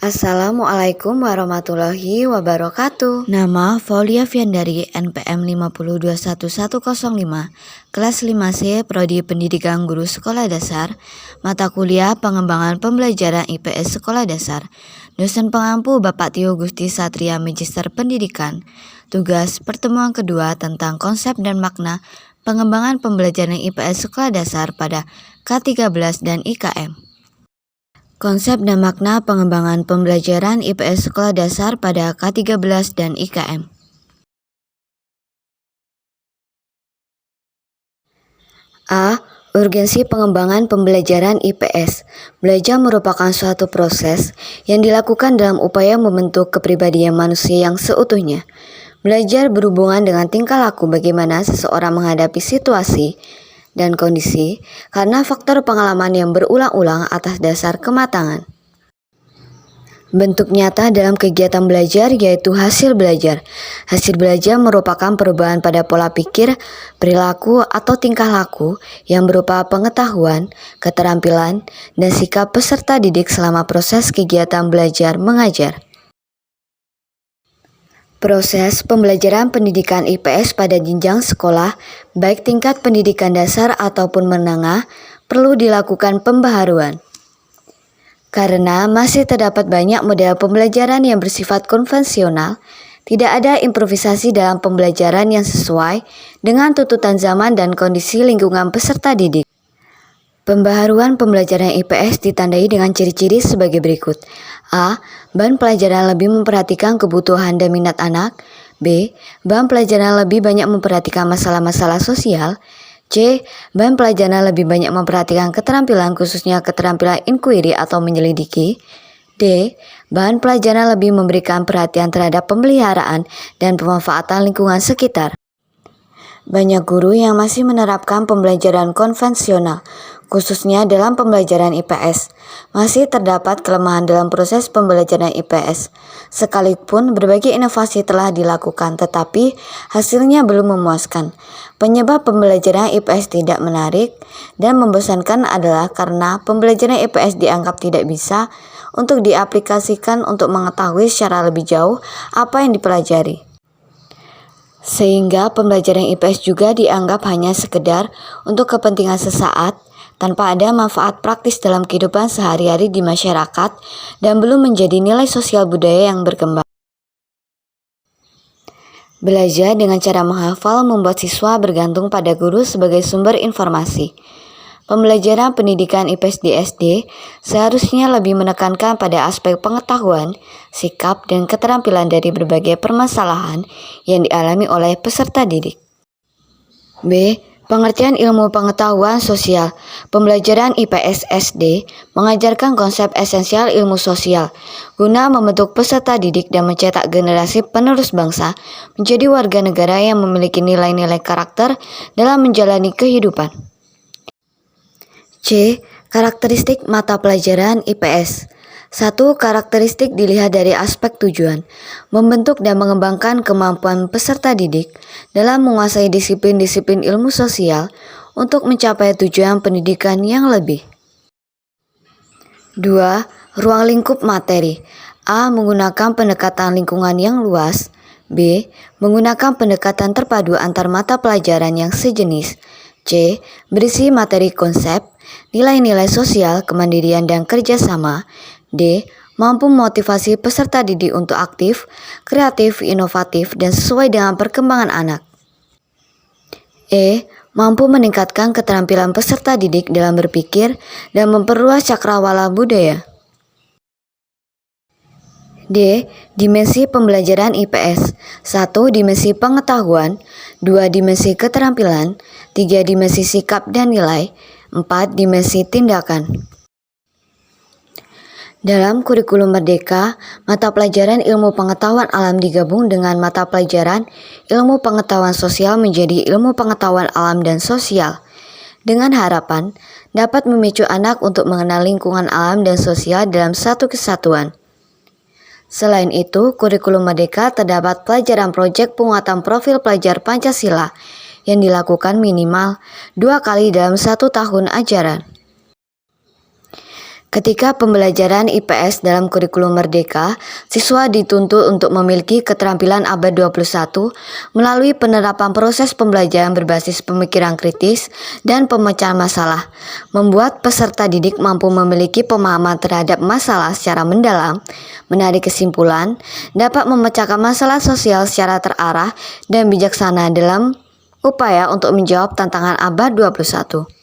Assalamualaikum warahmatullahi wabarakatuh. Nama Faulia Fiandari, NPM 5021105, kelas 5C, Prodi Pendidikan Guru Sekolah Dasar, mata kuliah Pengembangan Pembelajaran IPS Sekolah Dasar. Dosen pengampu Bapak Tio Gusti Satria, Magister Pendidikan. Tugas pertemuan kedua tentang konsep dan makna pengembangan pembelajaran IPS Sekolah Dasar pada K13 dan IKM. Konsep dan makna pengembangan pembelajaran IPS Sekolah Dasar pada K13 dan IKM. A. Urgensi pengembangan pembelajaran IPS. Belajar merupakan suatu proses yang dilakukan dalam upaya membentuk kepribadian manusia yang seutuhnya. Belajar berhubungan dengan tingkah laku bagaimana seseorang menghadapi situasi dan kondisi karena faktor pengalaman yang berulang-ulang atas dasar kematangan. Bentuk nyata dalam kegiatan belajar yaitu hasil belajar. Hasil belajar merupakan perubahan pada pola pikir, perilaku, atau tingkah laku yang berupa pengetahuan, keterampilan, dan sikap peserta didik selama proses kegiatan belajar mengajar. Proses pembelajaran pendidikan IPS pada jenjang sekolah, baik tingkat pendidikan dasar ataupun menengah, perlu dilakukan pembaharuan. Karena masih terdapat banyak model pembelajaran yang bersifat konvensional, tidak ada improvisasi dalam pembelajaran yang sesuai dengan tuntutan zaman dan kondisi lingkungan peserta didik. Pembaharuan pembelajaran IPS ditandai dengan ciri-ciri sebagai berikut. A. Bahan pelajaran lebih memperhatikan kebutuhan dan minat anak. B. Bahan pelajaran lebih banyak memperhatikan masalah-masalah sosial. C. Bahan pelajaran lebih banyak memperhatikan keterampilan khususnya keterampilan inquiry atau menyelidiki. D. Bahan pelajaran lebih memberikan perhatian terhadap pemeliharaan dan pemanfaatan lingkungan sekitar. Banyak guru yang masih menerapkan pembelajaran konvensional, khususnya dalam pembelajaran IPS. Masih terdapat kelemahan dalam proses pembelajaran IPS. Sekalipun berbagai inovasi telah dilakukan, tetapi hasilnya belum memuaskan. Penyebab pembelajaran IPS tidak menarik dan membosankan adalah karena pembelajaran IPS dianggap tidak bisa untuk diaplikasikan untuk mengetahui secara lebih jauh apa yang dipelajari. Sehingga pembelajaran IPS juga dianggap hanya sekedar untuk kepentingan sesaat tanpa ada manfaat praktis dalam kehidupan sehari-hari di masyarakat dan belum menjadi nilai sosial budaya yang berkembang. Belajar dengan cara menghafal membuat siswa bergantung pada guru sebagai sumber informasi. Pembelajaran pendidikan IPS di SD seharusnya lebih menekankan pada aspek pengetahuan, sikap, dan keterampilan dari berbagai permasalahan yang dialami oleh peserta didik. B. Pengertian ilmu pengetahuan sosial. Pembelajaran IPS SD mengajarkan konsep esensial ilmu sosial guna membentuk peserta didik dan mencetak generasi penerus bangsa menjadi warga negara yang memiliki nilai-nilai karakter dalam menjalani kehidupan. C. Karakteristik mata pelajaran IPS. 1. Karakteristik dilihat dari aspek tujuan, membentuk dan mengembangkan kemampuan peserta didik dalam menguasai disiplin-disiplin ilmu sosial untuk mencapai tujuan pendidikan yang lebih. 2. Ruang lingkup materi. A. Menggunakan pendekatan lingkungan yang luas. B. Menggunakan pendekatan terpadu antar mata pelajaran yang sejenis. C. Berisi materi konsep, nilai-nilai sosial, kemandirian, dan kerjasama. D. Mampu memotivasi peserta didik untuk aktif, kreatif, inovatif, dan sesuai dengan perkembangan anak. E. Mampu meningkatkan keterampilan peserta didik dalam berpikir dan memperluas cakrawala budaya. D. Dimensi pembelajaran IPS. 1. Dimensi pengetahuan. 2. Dimensi keterampilan. 3. Dimensi sikap dan nilai. 4. Dimensi tindakan. Dalam kurikulum Merdeka, mata pelajaran ilmu pengetahuan alam digabung dengan mata pelajaran ilmu pengetahuan sosial menjadi ilmu pengetahuan alam dan sosial, dengan harapan dapat memicu anak untuk mengenal lingkungan alam dan sosial dalam satu kesatuan. Selain itu, kurikulum Merdeka terdapat pelajaran proyek penguatan profil pelajar Pancasila yang dilakukan minimal 2 kali dalam 1 tahun ajaran. Ketika pembelajaran IPS dalam kurikulum Merdeka, siswa dituntut untuk memiliki keterampilan abad 21 melalui penerapan proses pembelajaran berbasis pemikiran kritis dan pemecahan masalah, membuat peserta didik mampu memiliki pemahaman terhadap masalah secara mendalam, menarik kesimpulan, dapat memecahkan masalah sosial secara terarah dan bijaksana dalam upaya untuk menjawab tantangan abad 21.